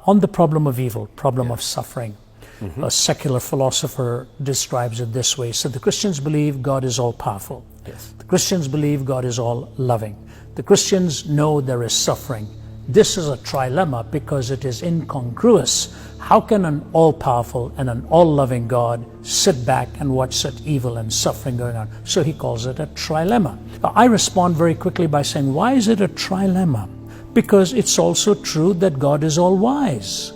On the problem of evil, problem of suffering, a secular philosopher describes it this way. So the Christians believe God is all-powerful. Yes. The Christians believe God is all-loving. The Christians know there is suffering. This is a trilemma because it is incongruous. How can an all-powerful and an all-loving God sit back and watch such evil and suffering going on? So he calls it a trilemma. I respond very quickly by saying, why is it a trilemma? Because it's also true that God is all-wise.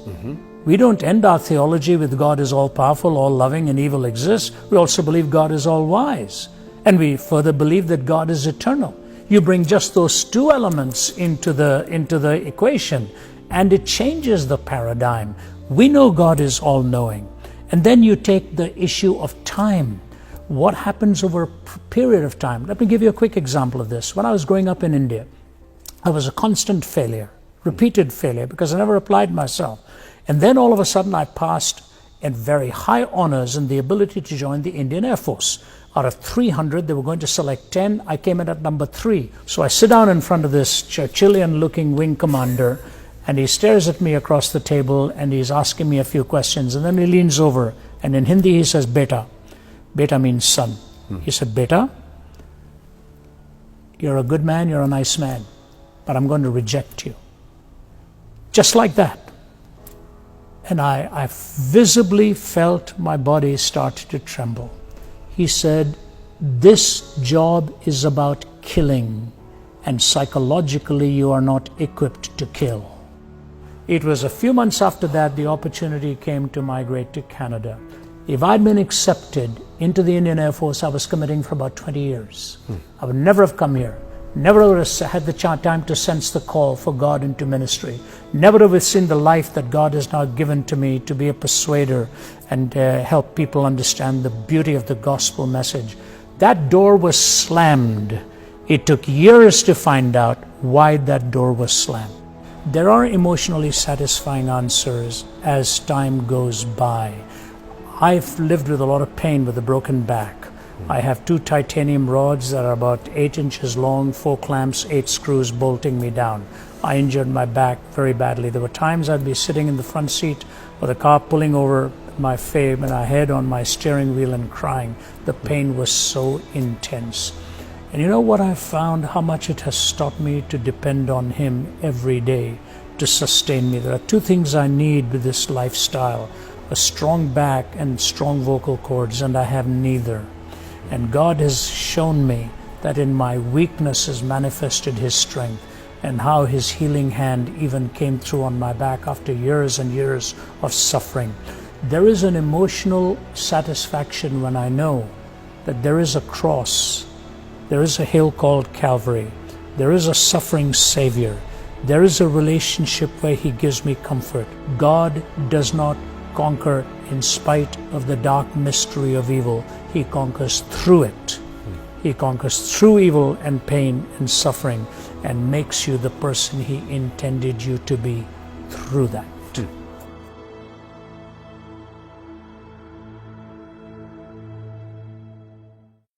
We don't end our theology with God is all-powerful, all-loving, and evil exists. We also believe God is all-wise. And we further believe that God is eternal. You bring just those two elements into the equation, and it changes the paradigm. We know God is all-knowing. And then you take the issue of time. What happens over a period of time? Let me give you a quick example of this. When I was growing up in India, I was a constant failure, repeated failure, because I never applied myself. And then all of a sudden I passed in very high honors and the ability to join the Indian Air Force. Out of 300, they were going to select 10. I came in at number 3. So I sit down in front of this Churchillian-looking wing commander, and he stares at me across the table, and he's asking me a few questions. And then he leans over, and in Hindi he says, Beta. Beta means son. He said, Beta, you're a good man, you're a nice man, but I'm going to reject you. Just like that. And I visibly felt my body start to tremble. He said, this job is about killing, and psychologically you are not equipped to kill. It was a few months after that the opportunity came to migrate to Canada. If I'd been accepted into the Indian Air Force, I was committing for about 20 years. I would never have come here. Never would have had the time to sense the call for God into ministry. Never would have seen the life that God has now given to me to be a persuader and help people understand the beauty of the gospel message. That door was slammed. It took years to find out why that door was slammed. There are emotionally satisfying answers as time goes by. I've lived with a lot of pain with a broken back. I have 2 titanium rods that are about 8 inches long, 4 clamps, 8 screws bolting me down. I injured my back very badly. There were times I'd be sitting in the front seat of the car pulling over my head on my steering wheel and crying. The pain was so intense. And you know what I found? How much it has stopped me to depend on Him every day to sustain me. There are 2 things I need with this lifestyle: a strong back and strong vocal cords, and I have neither. And God has shown me that in my weakness has manifested His strength, and how His healing hand even came through on my back after years and years of suffering. There is an emotional satisfaction when I know that there is a cross, there is a hill called Calvary, there is a suffering Savior, there is a relationship where He gives me comfort. God does not conquer in spite of the dark mystery of evil. He conquers through it. He conquers through evil and pain and suffering, and makes you the person He intended you to be through that.